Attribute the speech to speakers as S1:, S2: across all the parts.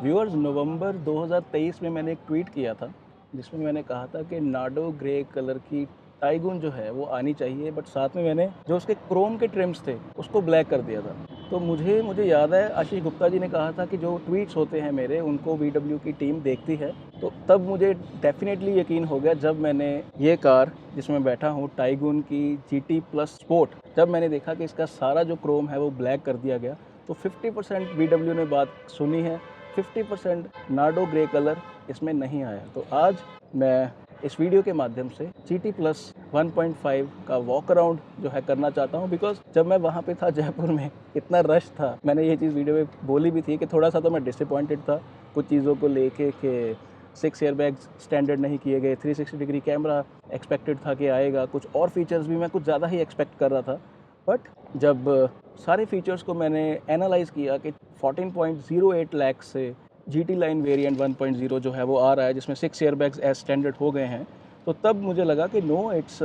S1: Viewers, नवंबर 2023 में मैंने एक ट्वीट किया था जिसमें मैंने कहा था कि नार्डो ग्रे कलर की टाइगुन जो है वो आनी चाहिए, बट साथ में मैंने जो उसके क्रोम के ट्रिम्स थे उसको ब्लैक कर दिया था। तो मुझे याद है आशीष गुप्ता जी ने कहा था कि जो ट्वीट्स होते हैं मेरे उनको VW की टीम देखती है। तो तब मुझे डेफिनेटली यकीन हो गया जब मैंने ये कार जिसमें बैठा हूँ टाइगुन की GT प्लस स्पोर्ट, जब मैंने देखा कि इसका सारा जो क्रोम है वो ब्लैक कर दिया गया, तो 50% VW ने बात सुनी है, 50% नार्डो ग्रे कलर इसमें नहीं आया। तो आज मैं इस वीडियो के माध्यम से GT प्लस 1.5 का वॉक अराउंड जो है करना चाहता हूँ, बिकॉज जब मैं वहाँ पे था जयपुर में इतना रश था। मैंने ये चीज़ वीडियो में बोली भी थी कि थोड़ा सा तो मैं डिसअपॉइंटेड था कुछ चीज़ों को लेके कि 6 एयरबैग्स स्टैंडर्ड नहीं किए गए, 360 डिग्री कैमरा एक्सपेक्टेड था कि आएगा, कुछ और फीचर्स भी मैं कुछ ज़्यादा ही एक्सपेक्ट कर रहा था। बट जब सारे फीचर्स को मैंने एनालाइज़ किया कि 14.08 लाख से GT लाइन वेरिएंट 1.0 जो है वो आ रहा है जिसमें 6 एयरबैग्स एज स्टैंडर्ड हो गए हैं, तो तब मुझे लगा कि no, it's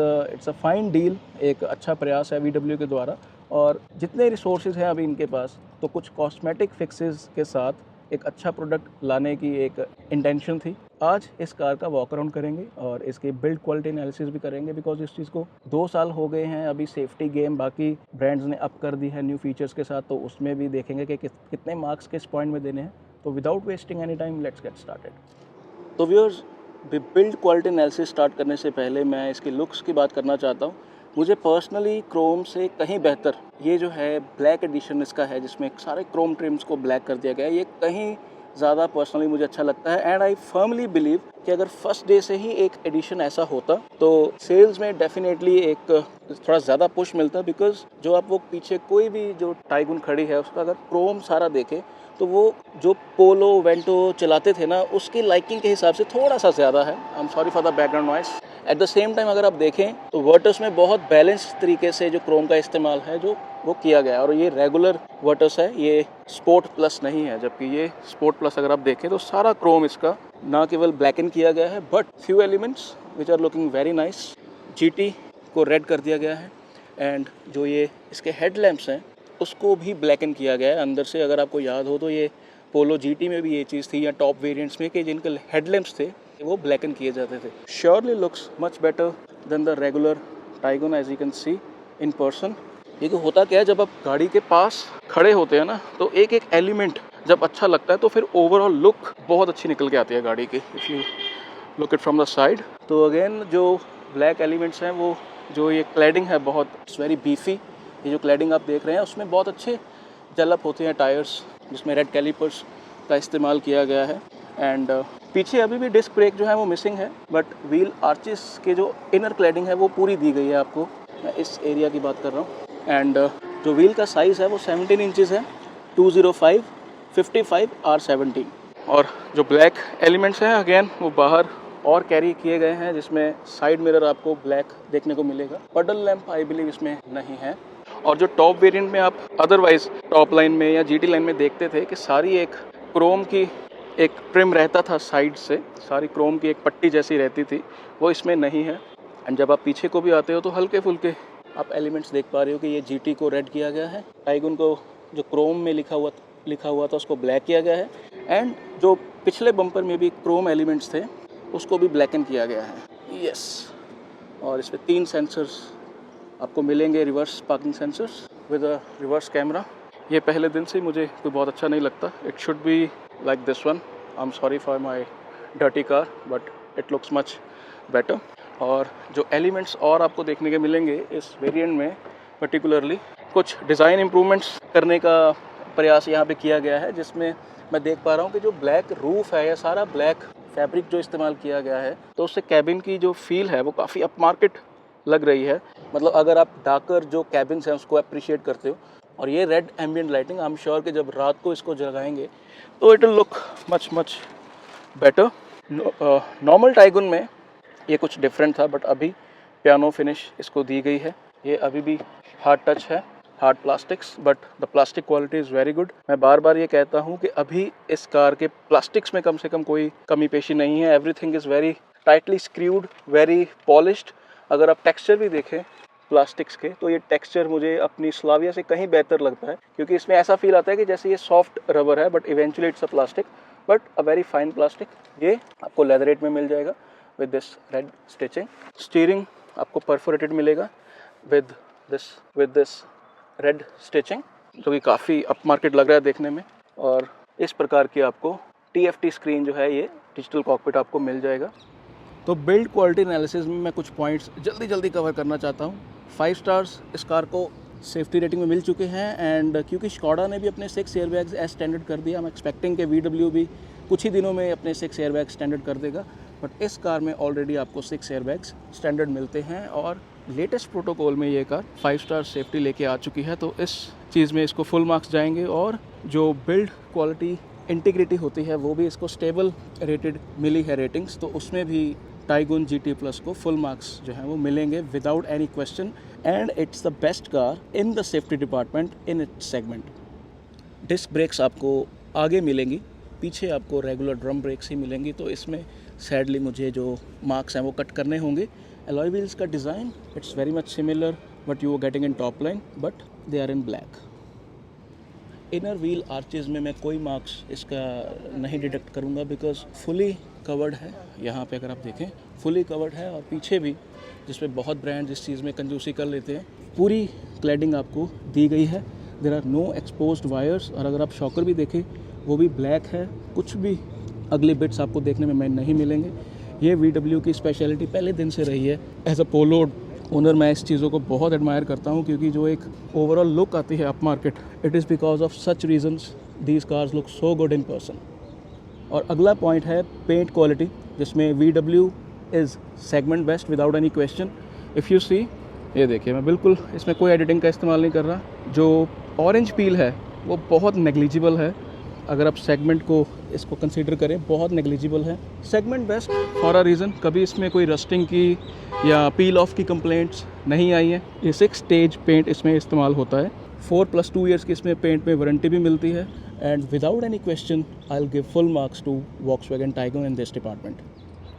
S1: a fine deal, एक अच्छा प्रयास है VW के द्वारा। और जितने रिसोर्सेज हैं अभी इनके पास, तो कुछ कॉस्मेटिक फिक्सेस के साथ एक अच्छा प्रोडक्ट लाने की एक इंटेंशन थी। आज इस कार का वॉक अराउंड करेंगे और इसके बिल्ड क्वालिटी एनालिसिस भी करेंगे, बिकॉज इस चीज़ को 2 साल हो गए हैं। अभी सेफ्टी गेम बाकी ब्रांड्स ने अप कर दी है न्यू फीचर्स के साथ, तो उसमें भी देखेंगे कि कितने मार्क्स किस पॉइंट में देने हैं। तो without wasting any time, let's get started. तो viewers, build quality analysis start करने से पहले मैं इसके लुक्स की बात करना चाहता हूँ। मुझे पर्सनली क्रोम से कहीं बेहतर ये जो है ब्लैक एडिशन इसका है जिसमें सारे क्रोम ट्रिम्स को ब्लैक कर दिया गया है, ये कहीं ज़्यादा पर्सनली मुझे अच्छा लगता है। एंड आई फर्मली बिलीव कि अगर फर्स्ट डे से ही एक एडिशन ऐसा होता तो सेल्स में डेफिनेटली एक थोड़ा ज़्यादा पुश मिलता, बिकॉज जो आप वो पीछे कोई भी जो टाइगुन खड़ी है उसका अगर क्रोम सारा देखे तो वो जो पोलो वेंटो चलाते थे ना उसकी लाइकिंग के हिसाब से थोड़ा सा ज़्यादा है। I am sorry for the background noise. Eight the same time अगर आप देखें तो वर्टस में बहुत बैलेंस तरीके से जो क्रोम का इस्तेमाल है जो वो किया गया है, और ये रेगुलर वर्टस है, ये स्पोर्ट प्लस नहीं है। जबकि ये स्पोर्ट प्लस अगर आप देखें तो सारा क्रोम इसका ना केवल ब्लैकन किया गया है, but few elements which are looking very nice. GT को रेड कर दिया गया है, एंड जो ये इसके हेडलैम्प्स हैं उसको भी ब्लैकन किया गया है अंदर से। अगर आपको याद हो तो ये पोलो GT में भी ये चीज़ थी, या टॉप वेरिएंट्स में, कि जिनके हेडलैम्प्स थे वो ब्लैकन किए जाते थे। Surely looks much better than the regular Taigun as you can see in person. ये तो होता क्या है, जब आप गाड़ी के पास खड़े होते हैं ना तो एक एक एलिमेंट जब अच्छा लगता है तो फिर ओवरऑल लुक बहुत अच्छी निकल के आती है गाड़ी की। If you look it from the side, तो अगेन जो ब्लैक एलिमेंट्स हैं वो जो ये क्लैडिंग है बहुत इट्स वेरी बीफी। ये जो क्लैडिंग आप देख रहे हैं उसमें बहुत अच्छे डेवलप होते हैं टायर्स जिसमें रेड कैलिपर्स का इस्तेमाल किया गया है। एंड पीछे अभी भी डिस्क ब्रेक जो है वो मिसिंग है, बट व्हील आर्चिस के जो इनर क्लैडिंग है वो पूरी दी गई है आपको। मैं इस एरिया की बात कर रहा हूँ। एंड जो व्हील का साइज़ है वो 17 इंचज़ है, 205 55 R17। और जो ब्लैक एलिमेंट्स हैं अगेन वो बाहर और कैरी किए गए हैं, जिसमें साइड मिरर आपको ब्लैक देखने को मिलेगा। पडल लैंप आई बिलीव इसमें नहीं है। और जो टॉप वेरिएंट में आप अदरवाइज टॉप लाइन में या GT लाइन में देखते थे कि सारी एक क्रोम की एक ट्रिम रहता था साइड से, सारी क्रोम की एक पट्टी जैसी रहती थी, वो इसमें नहीं है। एंड जब आप पीछे को भी आते हो तो हल्के फुल्के आप एलिमेंट्स देख पा रहे हो कि ये GT को रेड किया गया है, टाइगुन को जो क्रोम में लिखा हुआ था उसको ब्लैक किया गया है, एंड जो पिछले बम्पर में भी क्रोम एलिमेंट्स थे उसको भी ब्लैकन किया गया है। यस। और इस पर 3 सेंसर्स आपको मिलेंगे, reverse parking sensors with a reverse camera. ये पहले दिन से मुझे कोई बहुत अच्छा नहीं लगता। It should be like this one. I am sorry for my dirty car, but it looks much better. और जो एलिमेंट्स और आपको देखने के मिलेंगे इस वेरिएंट में, पर्टिकुलरली कुछ डिज़ाइन इम्प्रूवमेंट्स करने का प्रयास यहाँ पे किया गया है, जिसमें मैं देख पा रहा हूँ कि जो ब्लैक रूफ़ है या सारा ब्लैक फैब्रिक जो इस्तेमाल किया गया है, तो उससे कैबिन की जो फील है वो काफ़ी अपमार्केट लग रही है। मतलब अगर आप डार्कर जो कैबिन्स हैं उसको अप्रिशिएट करते हो, और ये red ambient lighting, I am sure कि जब रात को इसको जगाएंगे तो it will look much much better. Normal Tiguan में ये कुछ डिफरेंट था, बट अभी पियानो फिनिश इसको दी गई है। ये अभी भी हार्ड टच है, hard plastics, but the plastic quality is very good. मैं बार बार ये कहता हूँ कि अभी इस कार के प्लास्टिक्स में कम से कम कोई कमी पेशी नहीं है। Everything is very tightly screwed, very polished. अगर आप टेक्सचर भी देखें प्लास्टिक्स के, तो ये टेक्सचर मुझे अपनी स्लाविया से कहीं बेहतर लगता है, क्योंकि इसमें ऐसा फील आता है कि जैसे ये सॉफ्ट रबर है, but eventually it's a plastic. But a very fine plastic. ये आपको लेदरेट में मिल जाएगा with this red stitching. Steering आपको परफोरेटेड मिलेगा विद दिस रेड स्टिचिंग, जो कि काफ़ी अप मार्केट लग रहा है देखने में। और इस प्रकार की आपको TFT स्क्रीन जो है, ये डिजिटल कॉकपिट आपको मिल जाएगा। तो बिल्ड क्वालिटी एनालिसिस में मैं कुछ पॉइंट्स जल्दी कवर करना चाहता हूँ। 5 स्टार्स इस कार को सेफ्टी रेटिंग में मिल चुके हैं, एंड क्योंकि स्कोडा ने भी अपने 6 एयरबैग्स एज स्टैंडर्ड कर दिया, हम एक्सपेक्टिंग के VW भी कुछ ही दिनों में अपने 6 एयरबैग स्टैंडर्ड कर देगा। बट इस कार में ऑलरेडी आपको 6 एयरबैग्स स्टैंडर्ड मिलते हैं, और लेटेस्ट प्रोटोकॉल में ये कार 5 स्टार सेफ्टी लेके आ चुकी है। तो इस चीज़ में इसको फुल मार्क्स जाएंगे, और जो बिल्ड क्वालिटी इंटीग्रिटी होती है वो भी इसको स्टेबल रेटेड मिली है रेटिंग्स, तो उसमें भी टाइगुन GT Plus को फुल मार्क्स जो हैं वो मिलेंगे without any question. And it's the best car in the safety department in its segment. Disc brakes आपको आगे मिलेंगी, पीछे आपको रेगुलर ड्रम ब्रेक्स ही मिलेंगी, तो इसमें सैडली मुझे जो मार्क्स हैं वो कट करने होंगे। अलॉय व्हील्स का design it's very much similar but you are getting in top line, but they are in black. Inner wheel arches में मैं कोई मार्क्स इसका नहीं डिडक्ट करूँगा, बिकॉज फुली कवर्ड है। यहाँ पे अगर आप देखें फुली कवर्ड है, और पीछे भी जिसमें बहुत ब्रांड्स इस चीज़ में कंजूसी कर लेते हैं, पूरी क्लैडिंग आपको दी गई है। There are no exposed wires, और अगर आप शॉकर भी देखें वो भी ब्लैक है, कुछ भी अगले बिट्स आपको देखने में नहीं मिलेंगे। ये VW की स्पेशलिटी पहले दिन से रही है। एज अ पोलो ओनर मैं इस चीज़ों को बहुत एडमायर करता हूँ, क्योंकि जो एक ओवरऑल लुक आती है up market, it is because of such reasons these cars look so good in person. और अगला पॉइंट है पेंट क्वालिटी, जिसमें VW is segment best without any question. If you see, ये देखिए, मैं बिल्कुल इसमें कोई एडिटिंग का इस्तेमाल नहीं कर रहा। जो ऑरेंज पील है वो बहुत नेग्लिजिबल है, अगर आप सेगमेंट को इसको कंसीडर करें, बहुत नेग्लिजिबल है। Segment best for a reason, कभी इसमें कोई रस्टिंग की या पील ऑफ की कंप्लेंट्स नहीं आई है। ये 6 स्टेज पेंट इसमें इस्तेमाल होता है। 4+2 ईयर्स की इसमें पेंट में वारंटी भी मिलती है, and without any question I will give full marks to Volkswagen Taigun in this department.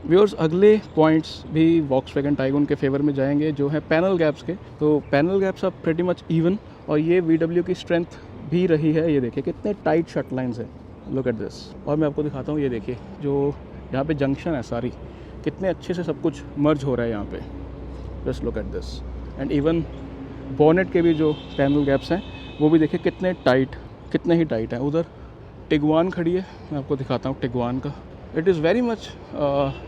S1: Viewers, अगले पॉइंट्स भी वॉक्सवैगन टाइगन के फेवर में जाएंगे, जो है पैनल गैप्स के। तो panel gaps are pretty much even, और ये VW की स्ट्रेंथ भी रही है। ये देखिए कितने टाइट शट लाइन्स हैं, लुक एट दिस। और मैं आपको दिखाता हूँ, ये देखिए जो यहाँ पे जंक्शन है सारी, कितने अच्छे से सब कुछ मर्ज हो रहा है यहाँ पे। Just look at this. And even bonnet के भी जो पैनल गैप्स हैं वो भी देखिए कितने ही टाइट हैं। उधर टिगवान खड़ी है, मैं आपको दिखाता हूँ टिगवान का। It is very much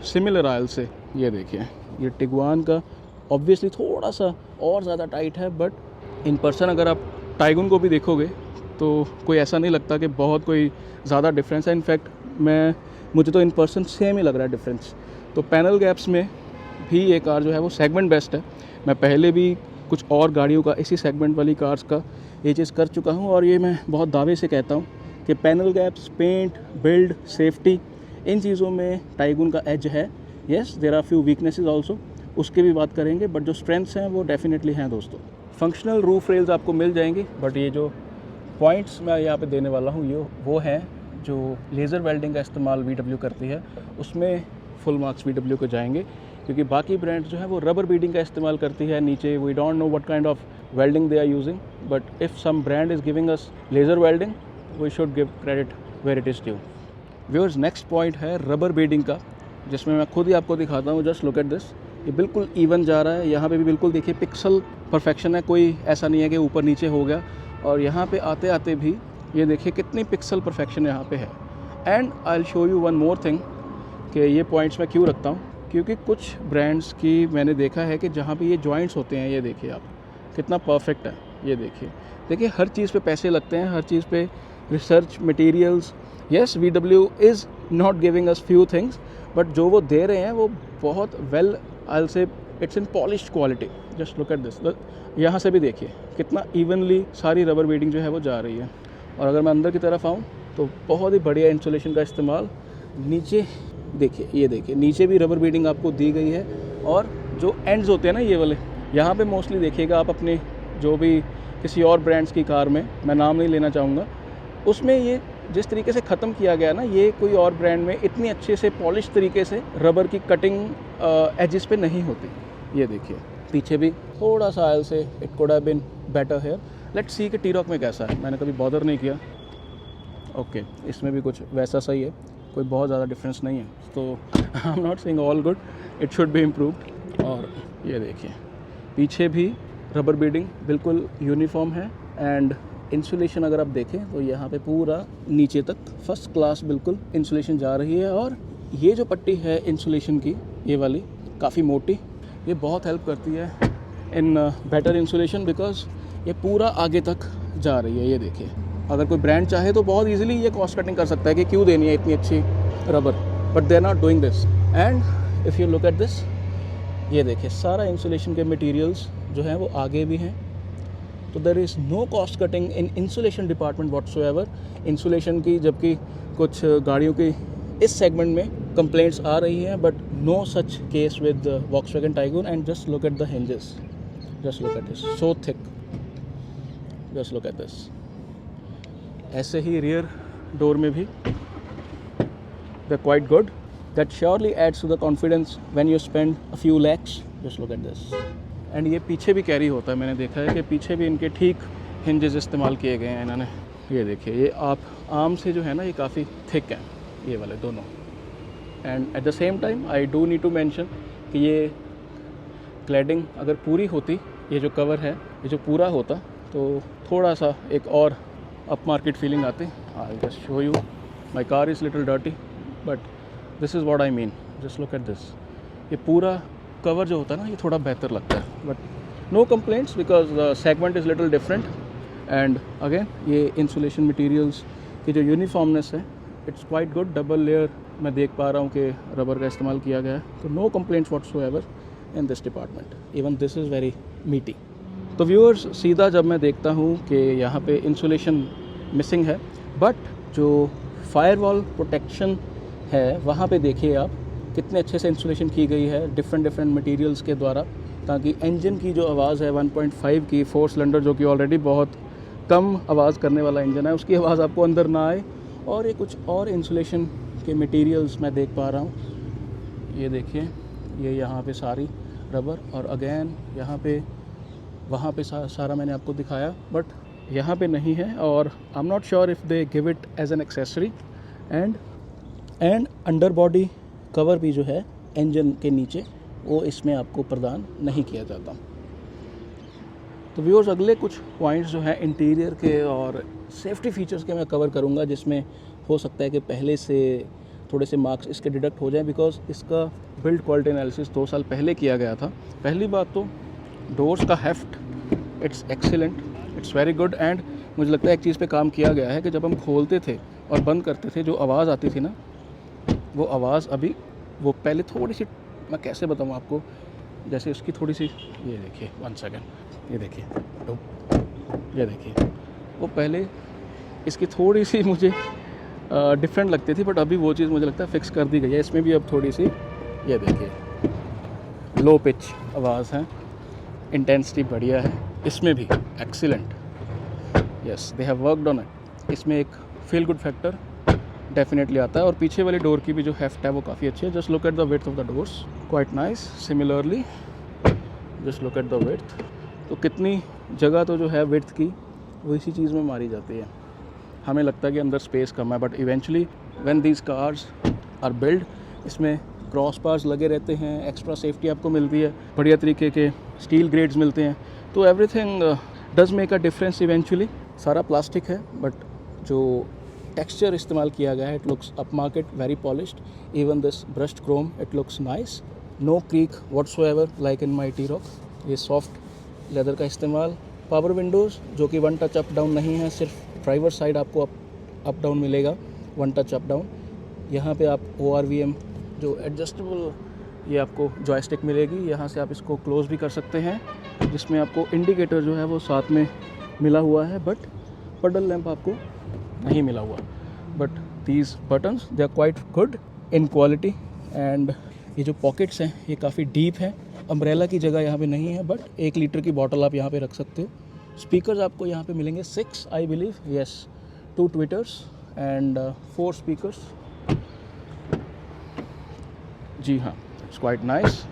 S1: similar oil से। ये देखिए, ये टिगवान का ऑब्वियसली थोड़ा सा और ज़्यादा टाइट है, बट इन पर्सन अगर आप टाइगन को भी देखोगे तो कोई ऐसा नहीं लगता कि बहुत कोई ज़्यादा डिफरेंस है। इनफैक्ट मुझे तो इन पर्सन सेम ही लग रहा है डिफरेंस। तो पैनल गैप्स में भी ये कार जो है वो सेगमेंट बेस्ट है। मैं पहले भी कुछ और गाड़ियों का, इसी सेगमेंट वाली कार्स का ये चीज़ कर चुका हूँ, और ये मैं बहुत दावे से कहता हूँ कि panel gaps, paint, build, safety, इन चीज़ों में टाइगन का एज है। Yes, there are few weaknesses also, उसकी भी बात करेंगे, बट जो स्ट्रेंथ्स हैं वो डेफिनेटली हैं दोस्तों। फंक्शनल रूफ रेल्स आपको मिल जाएंगी, बट ये जो पॉइंट्स मैं यहाँ पे देने वाला हूँ ये वो हैं जो लेज़र वेल्डिंग का इस्तेमाल VW करती है, उसमें फुल मार्क्स VW को जाएंगे, क्योंकि बाकी ब्रांड्स जो है वो रबर बीडिंग का इस्तेमाल करती है नीचे। We don't know what kind of welding they are using, but if some brand is giving us laser welding, we should give credit where it is due. Viewers, next point है rubber beading का, जिसमें मैं खुद ही आपको दिखाता हूँ। Just look at this, ये बिल्कुल इवन जा रहा है। यहाँ पे भी बिल्कुल देखिए पिक्सल परफेक्शन है, कोई ऐसा नहीं है कि ऊपर नीचे हो गया। और यहाँ पे आते आते भी ये देखिए कितनी पिक्सल परफेक्शन यहाँ पे है। And I will show you one more thing कि ये पॉइंट्स मैं क्यों रखता हूँ, क्योंकि कुछ ब्रांड्स की मैंने देखा है कि जहाँ पे ये जॉइंट्स होते हैं, ये देखिए आप कितना परफेक्ट है। ये देखिए हर चीज़ पे पैसे लगते हैं, हर चीज़ पे research materials. Yes, VW is not giving us few things, but जो वो दे रहे हैं वो बहुत well, I will say it's in polished quality. Just look at this, यहाँ से भी देखिए कितना इवनली सारी रबर बीडिंग जो है वो जा रही है। और अगर मैं अंदर की तरफ आऊँ तो बहुत ही बढ़िया इंसुलेशन का इस्तेमाल। नीचे देखिए, ये देखिए नीचे भी रबर बीडिंग आपको दी गई है। और जो एंड्स होते हैं ना ये वाले, यहाँ पे मोस्टली देखिएगा आप अपने जो भी किसी और ब्रांड्स की कार में, मैं नाम नहीं लेना चाहूँगा, उसमें ये जिस तरीके से ख़त्म किया गया ना, ये कोई और ब्रांड में इतनी अच्छे से पॉलिश तरीके से रबर की कटिंग एजेस पे नहीं होती। ये देखिए पीछे भी थोड़ा सा आयल से it could have been better here. Let's see कि T-Roc में कैसा है, मैंने कभी बॉदर नहीं किया। ओके, इसमें भी कुछ वैसा सही है। कोई बहुत ज़्यादा डिफरेंस नहीं है। तो आई am not saying all good, it should be improved. और ये देखिए पीछे भी रबर बीडिंग बिल्कुल यूनिफॉर्म है, एंड इंसुलेशन अगर आप देखें तो यहाँ पे पूरा नीचे तक फर्स्ट क्लास बिल्कुल इंसुलेशन जा रही है। और ये जो पट्टी है इंसुलेशन की, ये वाली काफ़ी मोटी, ये बहुत हेल्प करती है इन बेटर इंसुलेशन, बिकॉज ये पूरा आगे तक जा रही है। ये देखिए, अगर कोई ब्रांड चाहे तो बहुत इजीली ये कॉस्ट कटिंग कर सकता है कि क्यों देनी है इतनी अच्छी rubber, but they are not doing this. And if you look at this, ये देखिए सारा इंसुलेशन के मटेरियल्स जो हैं वो आगे भी हैं। तो there is no cost cutting in insulation department whatsoever. Insulation की जबकि कुछ गाड़ियों की इस सेगमेंट में कंप्लेंट्स आ रही हैं, but no such case with Volkswagen Taigun. And just look at the hinges, just look at this, so thick, just look at this. ऐसे ही रियर डोर में भी they're quite good. That surely adds to the confidence when you spend a few lakhs. Just look at this. And ये पीछे भी carry होता है, मैंने देखा है कि पीछे भी इनके ठीक हिंजेस इस्तेमाल किए गए हैं इन्होंने। ये देखिए, ये आप आर्म से जो है ना ये काफ़ी थिक हैं ये वाले दोनों। And at the same time I do need to mention कि ये क्लैडिंग अगर पूरी होती, ये जो कवर है ये जो पूरा होता, तो थोड़ा सा एक और अप मार्केट फीलिंग आती। I just show you, my car is little dirty, but this is what I mean. Just look at this, ये पूरा कवर जो होता है ना ये थोड़ा बेहतर लगता है, but no complaints because the segment is little different. And again ये इंसुलेशन मटेरियल्स की जो यूनिफॉर्मनेस है, it's quite good. Double layer मैं देख पा रहा हूँ कि रबर का इस्तेमाल किया गया है, तो no complaints whatsoever in this department. Even this is very meaty. तो व्यूअर्स, सीधा जब मैं देखता हूँ कि यहाँ पे इंसुलेशन मिसिंग है, बट जो फायरवॉल प्रोटेक्शन है वहाँ पे देखिए आप कितने अच्छे से इंसुलेशन की गई है डिफरेंट मटेरियल्स के द्वारा, ताकि इंजन की जो आवाज़ है 1.5 की 4 सिलेंडर, जो कि ऑलरेडी बहुत कम आवाज़ करने वाला इंजन है, उसकी आवाज़ आपको अंदर ना आए। और ये कुछ और इंसुलेशन के मटेरियल्स मैं देख पा रहा हूँ। ये देखिए, ये यहाँ पे सारी रबर, और अगेन यहाँ पे वहाँ पे सारा मैंने आपको दिखाया, बट यहाँ पे नहीं है। और I am not sure if they give it as an accessory. And under body cover भी जो है इंजन के नीचे, वो इसमें आपको प्रदान नहीं किया जाता। तो व्यूअर्स, अगले कुछ पॉइंट्स जो हैं इंटीरियर के और सेफ्टी फीचर्स के मैं कवर करूँगा, जिसमें हो सकता है कि पहले से थोड़े से मार्क्स इसके डिडक्ट हो जाए, बिकॉज इसका बिल्ड क्वालिटी एनालिसिस 2 साल पहले किया गया था। पहली बात तो डोर्स का heft, it's excellent, it's very good. And मुझे लगता है एक चीज़ पे काम किया गया है कि जब हम खोलते थे और बंद करते थे, जो आवाज़ आती थी ना, वो आवाज़ अभी वो पहले थोड़ी सी, मैं कैसे बताऊँ आपको, जैसे उसकी थोड़ी सी, ये देखिए 1 सेकेंड, ये देखिए, वो पहले इसकी थोड़ी सी मुझे डिफरेंट लगती थी, बट अभी वो चीज़ मुझे लगता है फिक्स कर दी गई है। इसमें भी अब थोड़ी सी, ये देखिए, लो पिच आवाज़ है, इंटेंसिटी बढ़िया है, इसमें भी excellent. Yes, they have worked on it. इसमें एक फील गुड फैक्टर डेफिनेटली आता है। और पीछे वाली डोर की भी जो हेफ्ट है वो काफ़ी अच्छी है। Just look at the width of the doors, quite nice. Similarly just look at the width, तो कितनी जगह तो जो है विड्थ की वो इसी चीज़ में मारी जाती है। हमें लगता है कि अंदर स्पेस कम है, but eventually when these cars are build, इसमें क्रॉस बार्स लगे रहते हैं, एक्स्ट्रा सेफ्टी आपको मिलती है, बढ़िया तरीके के स्टील ग्रेड्स मिलते हैं, तो everything does make a difference eventually. सारा प्लास्टिक है, बट जो टेक्सचर इस्तेमाल किया गया है, it looks up market, very polished. Even this brushed chrome, it looks nice, no creak whatsoever like in my T-Roc. ये सॉफ्ट लेदर का इस्तेमाल। पावर विंडोज़ जो कि 1 टच अप डाउन नहीं है, सिर्फ ड्राइवर साइड आपको अप डाउन मिलेगा, 1 टच अप डाउन। यहाँ पे आप ORVM जो एडजस्टेबल, ये आपको जॉयस्टिक मिलेगी, यहाँ से आप इसको क्लोज़ भी कर सकते हैं, जिसमें आपको इंडिकेटर जो है वो साथ में मिला हुआ है, बट पडल लैंप आपको नहीं मिला हुआ। But these buttons they are quite good in quality. And ये जो पॉकेट्स हैं ये काफ़ी डीप हैं, अम्ब्रेला की जगह यहाँ पे नहीं है, बट 1 लीटर की बॉटल आप यहाँ पे रख सकते हो। स्पीकर्स आपको यहाँ पे मिलेंगे 6 I believe, yes, 2 tweeters and 4 speakers. जी हाँ, इट्स क्वाइट नाइस।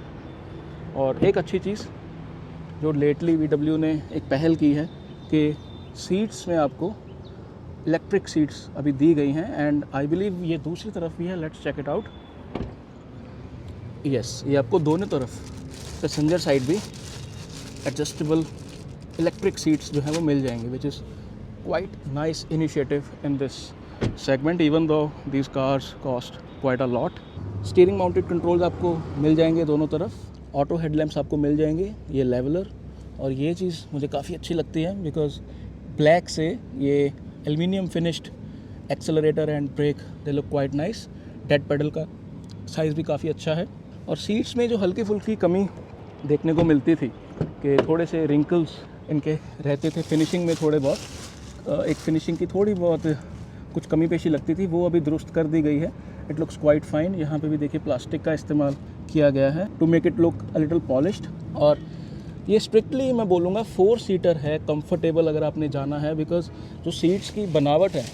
S1: और एक अच्छी चीज़ जो लेटली VW ने एक पहल की है कि सीट्स में आपको इलेक्ट्रिक सीट्स अभी दी गई हैं एंड आई बिलीव ये दूसरी तरफ भी है, let's check it out. Yes, ये आपको दोनों तरफ पैसेंजर साइड भी एडजस्टेबल इलेक्ट्रिक सीट्स जो है वो मिल जाएंगे, which is quite nice initiative in this segment even though these cars cost quite a lot. Steering mounted controls आपको मिल जाएंगे दोनों तरफ, ऑटो हेडलैम्प्स आपको मिल जाएंगे, ये लेवलर, और ये चीज़ मुझे काफ़ी अच्छी लगती है बिकॉज ब्लैक से ये aluminium finished accelerator and brake they look quite nice. Dead pedal का साइज़ भी काफ़ी अच्छा है। और सीट्स में जो हल्की फुल्की कमी देखने को मिलती थी कि थोड़े से रिंकल्स इनके रहते थे फिनिशिंग में, थोड़े बहुत एक फिनिशिंग की थोड़ी बहुत कुछ कमी पेशी लगती थी, वो अभी दुरुस्त कर दी गई है। It looks quite fine. यहाँ पे भी देखिए प्लास्टिक का इस्तेमाल किया गया है to make it look a little polished. और ये स्ट्रिक्टली मैं बोलूँगा 4 सीटर है, कंफर्टेबल अगर आपने जाना है, बिकॉज जो सीट्स की बनावट है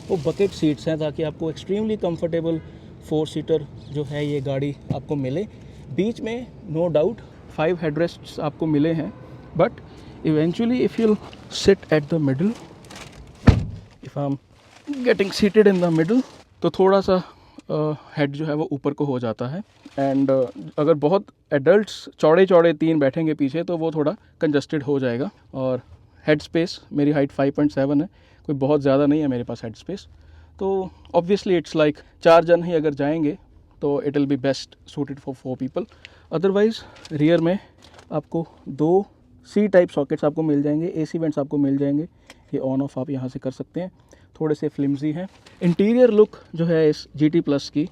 S1: वो बकेट सीट्स हैं ताकि आपको एक्सट्रीमली कंफर्टेबल 4 सीटर जो है ये गाड़ी आपको मिले। बीच में नो डाउट 5 हेडरेस्ट्स आपको मिले हैं, but eventually if you sit at the middle, if I am getting seated in the middle, तो थोड़ा सा हेड जो है वो ऊपर को हो जाता है। एंड अगर बहुत एडल्ट्स चौड़े 3 बैठेंगे पीछे तो वो थोड़ा कंजस्टेड हो जाएगा। और हेड स्पेस, मेरी हाइट 5.7 है, कोई बहुत ज़्यादा नहीं है मेरे पास हेड स्पेस, तो ऑब्वियसली इट्स लाइक 4 जन ही अगर जाएंगे तो it will be best suited for 4 people. Otherwise rear में आपको 2 सी टाइप सॉकेट्स आपको मिल जाएंगे, एसी वेंट्स आपको मिल जाएंगे, ये ऑन ऑफ आप यहाँ से कर सकते हैं। थोड़े से फ्लिम्जी हैं। इंटीरियर लुक जो है इस GT प्लस की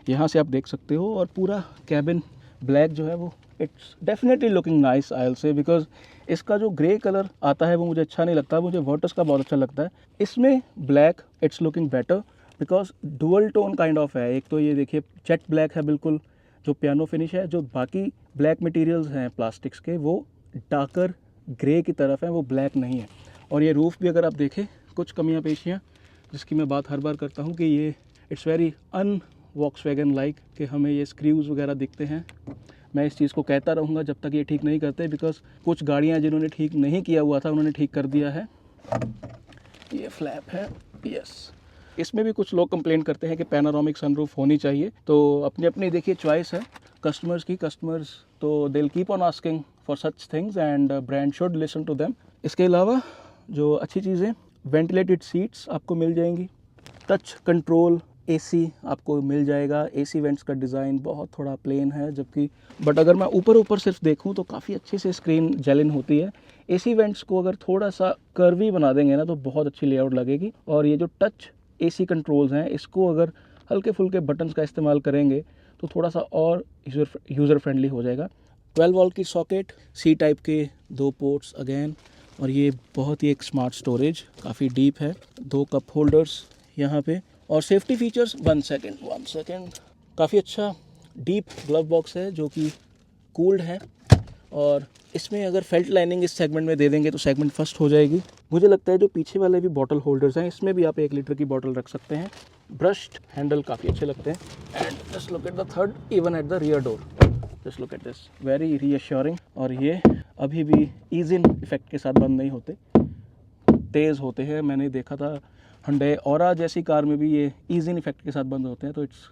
S1: यहाँ से आप देख सकते हो, और पूरा कैबिन ब्लैक जो है वो it's definitely looking nice I will say, because इसका जो ग्रे कलर आता है वो मुझे अच्छा नहीं लगता, मुझे वर्टस का बहुत अच्छा लगता है। इसमें black it's looking better because dual tone kind of है। एक तो ये देखिए जेट ब्लैक है बिल्कुल, जो पियानो फिनिश है, जो बाकी ब्लैक मटेरियल्स हैं प्लास्टिक्स के वो डार्कर ग्रे की तरफ है, वो ब्लैक नहीं है। और ये रूफ़ भी अगर आप देखें कुछ कमियां पेशियां, जिसकी मैं बात हर बार करता हूँ कि ये it's very un Volkswagen like, कि हमें ये स्क्रूज़ वगैरह दिखते हैं। मैं इस चीज़ को कहता रहूँगा जब तक ये ठीक नहीं करते, बिकॉज कुछ गाड़ियाँ जिन्होंने ठीक नहीं किया हुआ था उन्होंने ठीक कर दिया है। ये फ्लैप है, यस। इसमें भी कुछ लोग कंप्लेंट करते हैं कि पैनोरामिक सनरूफ होनी चाहिए, तो अपनी अपनी देखिए चॉइस है कस्टमर्स की। कस्टमर्स तो they will keep on asking for such things and brand should listen to them. इसके अलावा जो अच्छी चीज़ें, वेंटिलेटेड सीट्स आपको मिल जाएंगी, टच कंट्रोल AC आपको मिल जाएगा। AC वेंट्स का डिज़ाइन बहुत थोड़ा प्लेन है, जबकि बट अगर मैं ऊपर सिर्फ देखूं तो काफ़ी अच्छे से स्क्रीन जेलिन होती है। AC वेंट्स को अगर थोड़ा सा कर्वी बना देंगे ना तो बहुत अच्छी लेआउट लगेगी। और ये जो टच AC कंट्रोल्स हैं, इसको अगर हल्के फुल्के बटन्स का इस्तेमाल करेंगे तो थोड़ा सा और यूज़र फ्रेंडली हो जाएगा। 12 वोल्ट की सॉकेट, C टाइप के 2 पोर्ट्स अगेन, और ये बहुत ही एक स्मार्ट स्टोरेज, काफ़ी डीप है, 2 कप होल्डर्स यहाँ पे। और सेफ्टी फीचर्स, वन सेकेंड, काफ़ी अच्छा डीप ग्लव बॉक्स है जो कि कूल्ड है। और इसमें अगर फेल्ट लाइनिंग इस सेगमेंट में दे देंगे तो सेगमेंट फर्स्ट हो जाएगी। मुझे लगता है जो पीछे वाले भी बॉटल होल्डर्स हैं, इसमें भी आप 1 लीटर की बॉटल रख सकते हैं। ब्रश्ड हैंडल काफ़ी अच्छे लगते हैं। And just look at the third, even at the rear door, just look at this, very reassuring. और ये अभी भी ईज इन इफेक्ट के साथ बंद नहीं होते, तेज़ होते हैं। मैंने देखा था Hyundai Aura जैसी कार में भी ये ईज इन इफेक्ट के साथ बंद होते हैं, तो it's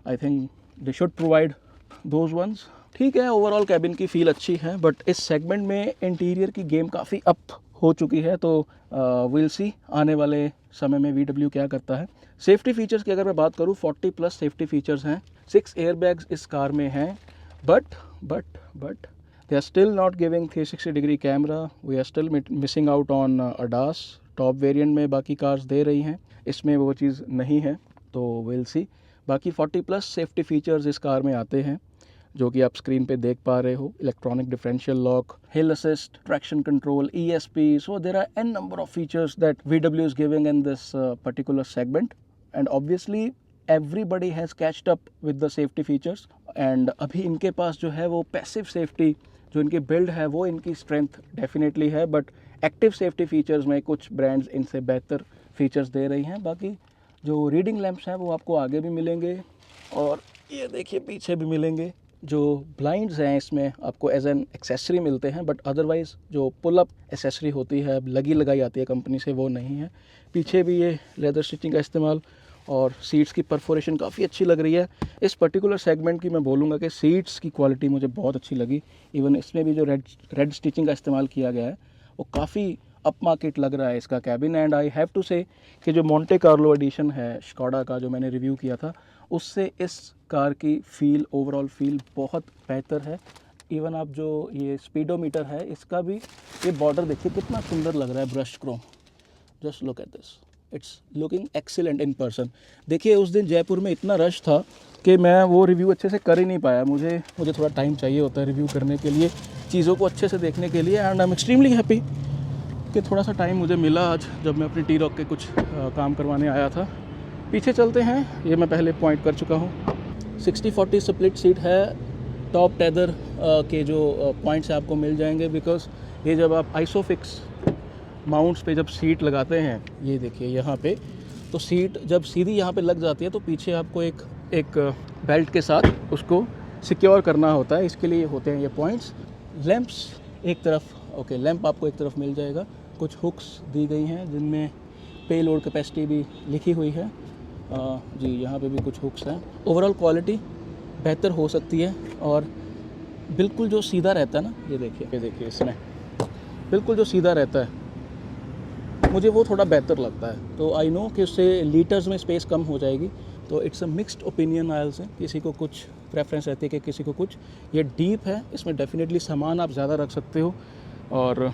S1: I think they should provide those ones. ठीक है, ओवरऑल कैबिन की फील अच्छी है, बट इस सेगमेंट में इंटीरियर की गेम काफ़ी अप हो चुकी है, तो विल सी आने वाले समय में VW क्या करता है। सेफ्टी फीचर्स की अगर मैं बात करूँ, 40+ सेफ्टी फीचर्स हैं, 6 एयरबैग्स इस कार में हैं, but they are still not giving 360 degree camera. we are still missing out on ADAS। Top variant में बाकी कार्स दे रही हैं, इसमें वो चीज़ नहीं है, तो विल सी। बाकी 40+ सेफ्टी फीचर्स इस कार में आते हैं, जो कि आप स्क्रीन पे देख पा रहे हो। Electronic differential lock, hill assist, traction control, ESP, so there are n number of features that VW is giving in this particular segment, and obviously everybody has catched up with the safety features। and अभी इनके पास जो है वो passive safety, जो इनकी build है वो इनकी स्ट्रेंथ डेफिनेटली है, बट एक्टिव सेफ्टी फीचर्स में कुछ ब्रांड्स इनसे बेहतर फीचर्स दे रही हैं। बाकी जो रीडिंग लैंप्स हैं वो आपको आगे भी मिलेंगे, और ये देखिए पीछे भी मिलेंगे, जो ब्लाइंड्स हैं इसमें आपको एज एन एक्सेसरी मिलते हैं, बट अदरवाइज़ जो पुल अप एक्सेसरी होती है लगी लगाई आती है कंपनी से, वो नहीं है। पीछे भी ये लेदर स्टिचिंग का इस्तेमाल, और सीट्स की परफोरेशन काफ़ी अच्छी लग रही है। इस पर्टिकुलर सेगमेंट की मैं बोलूँगा कि सीट्स की क्वालिटी मुझे बहुत अच्छी लगी। इवन इसमें भी जो रेड स्टिचिंग का इस्तेमाल किया गया है वो काफ़ी अप मार्केट लग रहा है इसका cabin. And I have to say कि जो मोंटे कार्लो एडिशन है स्कोडा का, जो मैंने रिव्यू किया था, उससे इस कार की फील, ओवरऑल फील बहुत बेहतर है। इवन आप जो ये स्पीडोमीटर है इसका भी, ये बॉर्डर देखिए कितना सुंदर लग रहा है, brush Chrome. Just look at this, it's looking excellent in person. देखिए उस दिन जयपुर में इतना रश था कि मैं वो रिव्यू अच्छे से कर ही नहीं पाया। मुझे थोड़ा टाइम चाहिए होता है रिव्यू करने के लिए, चीज़ों को अच्छे से देखने के लिए। And I am extremely happy कि थोड़ा सा टाइम मुझे मिला आज, जब मैं अपनी टी रॉक के कुछ काम करवाने आया था। पीछे चलते हैं, ये मैं पहले पॉइंट कर चुका हूँ। 60-40 स्प्लिट सीट है। टॉप टेदर के जो पॉइंट्स आपको मिल जाएंगे, बिकॉज ये जब आप आइसोफिक्स माउंट्स पे जब सीट लगाते हैं, ये देखिए यहाँ पे, तो सीट जब सीधी यहाँ पे लग जाती है तो पीछे आपको एक बेल्ट के साथ उसको सिक्योर करना होता है। इसके लिए होते हैं ये पॉइंट्स। लैंप्स एक तरफ, ओके, लैंप आपको एक तरफ मिल जाएगा। कुछ हुक्स दी गई हैं जिनमें पे लोड कैपेसिटी भी लिखी हुई है। जी यहाँ पे भी कुछ हुक्स हैं। ओवरऑल क्वालिटी बेहतर हो सकती है, और बिल्कुल जो सीधा रहता है ना, ये देखिए इसमें बिल्कुल जो सीधा रहता है, मुझे वो थोड़ा बेहतर लगता है। तो आई नो कि उससे लीटर्स में स्पेस कम हो जाएगी। तो it's a mixed opinion oil से, किसी को कुछ प्रेफरेंस रहती है कि किसी को कुछ। ये डीप है, इसमें डेफिनेटली सामान आप ज़्यादा रख सकते हो, और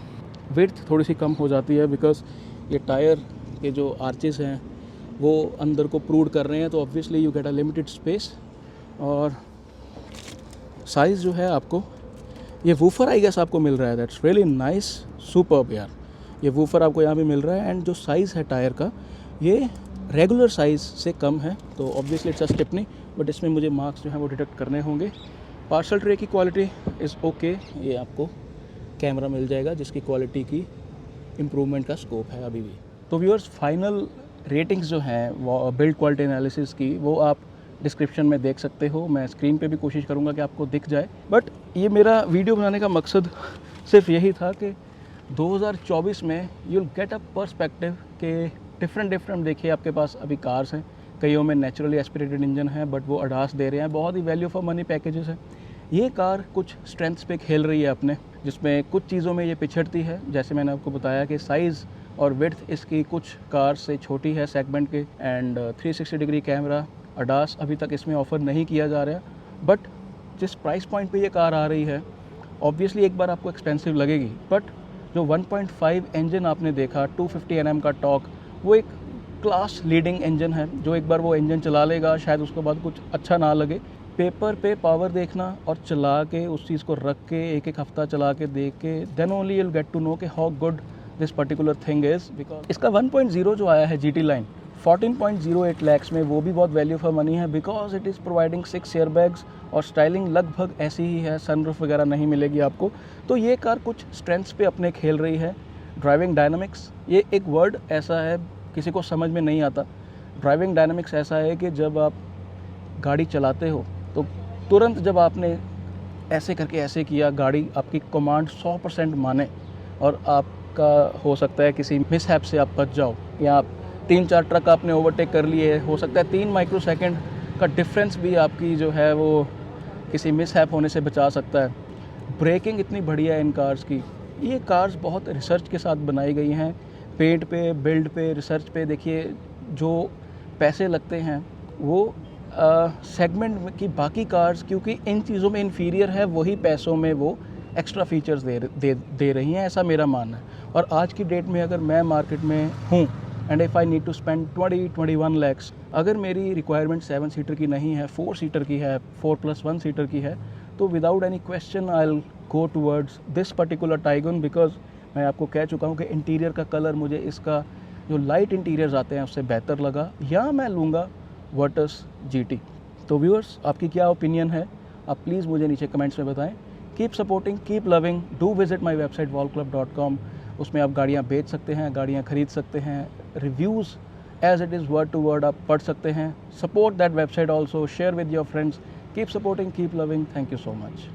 S1: विड्थ थोड़ी सी कम हो जाती है बिकॉज ये टायर के जो आर्चेस हैं वो अंदर को प्रूड कर रहे हैं, तो obviously you get a limited space. और साइज़ जो है आपको, ये वूफर आई गेस आपको मिल रहा है, दैट्स रियली नाइस, सुपर्ब यार। ये वूफर आपको यहाँ पे मिल रहा है। एंड जो साइज़ है टायर का, ये रेगुलर साइज़ से कम है, तो obviously it's a stepney, but इसमें मुझे मार्क्स जो हैं वो डिटेक्ट करने होंगे। पार्सल ट्रे की क्वालिटी इज़ ओके। ये आपको कैमरा मिल जाएगा जिसकी क्वालिटी की इम्प्रूवमेंट का स्कोप है अभी भी। तो व्यूअर्स, फाइनल रेटिंग्स जो हैं वो बिल्ड क्वालिटी एनालिसिस की, वो आप डिस्क्रिप्शन में देख सकते हो। मैं स्क्रीन पे भी कोशिश करूँगा कि आपको दिख जाए। बट ये मेरा वीडियो बनाने का मकसद सिर्फ यही था कि 2024 में यूल गेट अ पर्सपेक्टिव के डिफरेंट देखिए आपके पास अभी कार्स हैं, कईयों में नेचुरली एस्पिरेटेड इंजन है, बट वो अडास दे रहे हैं, बहुत ही वैल्यू फॉर मनी पैकेजेस है। ये कार कुछ स्ट्रेंथ्स पे खेल रही है अपने, जिसमें कुछ चीज़ों में ये पिछड़ती है। जैसे मैंने आपको बताया कि साइज़ और विड्थ इसकी कुछ कार से छोटी है सेगमेंट के। एंड 360 डिग्री कैमरा अडास अभी तक इसमें ऑफ़र नहीं किया जा रहा। बट जिस प्राइस पॉइंट पे ये कार आ रही है, ऑब्वियसली एक बार आपको एक्सपेंसिव लगेगी, बट जो 1.5 इंजन आपने देखा, 250 Nm का टॉर्क, वो एक क्लास लीडिंग इंजन है। जो एक बार वो इंजन चला लेगा, शायद उसके बाद कुछ अच्छा ना लगे। पेपर पे पावर देखना और चला के उस चीज़ को रख के एक हफ्ता चला के देख के, then only you will get to know कि how good this particular thing is. Because इसका 1.0 जो आया है GT लाइन 14.08 लैक्स में, वो भी बहुत वैल्यू फॉर मनी है, because it is providing 6 airbags, और स्टाइलिंग लगभग ऐसी ही है, सनरूफ वगैरह नहीं मिलेगी आपको। तो ये कार कुछ स्ट्रेंथ्स पे अपने खेल रही है। ड्राइविंग डायनामिक्स, ये एक वर्ड ऐसा है किसी को समझ में नहीं आता। ड्राइविंग डायनामिक्स ऐसा है कि जब आप गाड़ी चलाते हो तो तुरंत जब आपने ऐसे करके ऐसे किया, गाड़ी आपकी कमांड 100% माने, और आपका हो सकता है किसी मिसहैप से आप बच जाओ, या आप 3-4 ट्रक आपने ओवरटेक कर लिए, हो सकता है 3 माइक्रोसेकंड का डिफरेंस भी आपकी जो है वो किसी मिसहैप होने से बचा सकता है। ब्रेकिंग इतनी बढ़िया है इन कार्स की। ये कार्स बहुत रिसर्च के साथ बनाई गई हैं, पेंट पे, बिल्ड पे, रिसर्च पे। देखिए जो पैसे लगते हैं वो सेगमेंट की बाकी कार्स, क्योंकि इन चीज़ों में इन्फीरियर है, वही पैसों में वो एक्स्ट्रा फीचर्स दे रही हैं, ऐसा मेरा मानना है। और आज की डेट में अगर मैं मार्केट में हूँ and if I need to spend 20-21 lakhs, अगर मेरी रिक्वायरमेंट 7 सीटर की नहीं है, 4 सीटर की है, 4+1 सीटर की है, तो without any question I will go towards this particular Taigun. Because मैं आपको कह चुका हूँ कि इंटीरियर का कलर मुझे इसका जो लाइट इंटीरियर्स आते हैं उससे बेहतर लगा, या मैं लूँगा वर्टस GT। तो व्यूअर्स, आपकी क्या ओपिनियन है, आप प्लीज़ मुझे नीचे कमेंट्स में बताएं। Keep supporting, keep loving, do visit my website wallclub.com। उसमें आप गाड़ियाँ बेच सकते हैं, गाड़ियाँ ख़रीद सकते हैं, reviews as it is word to word आप पढ़ सकते हैं। Support that website also, share with your friends, keep supporting, keep loving, thank you so much.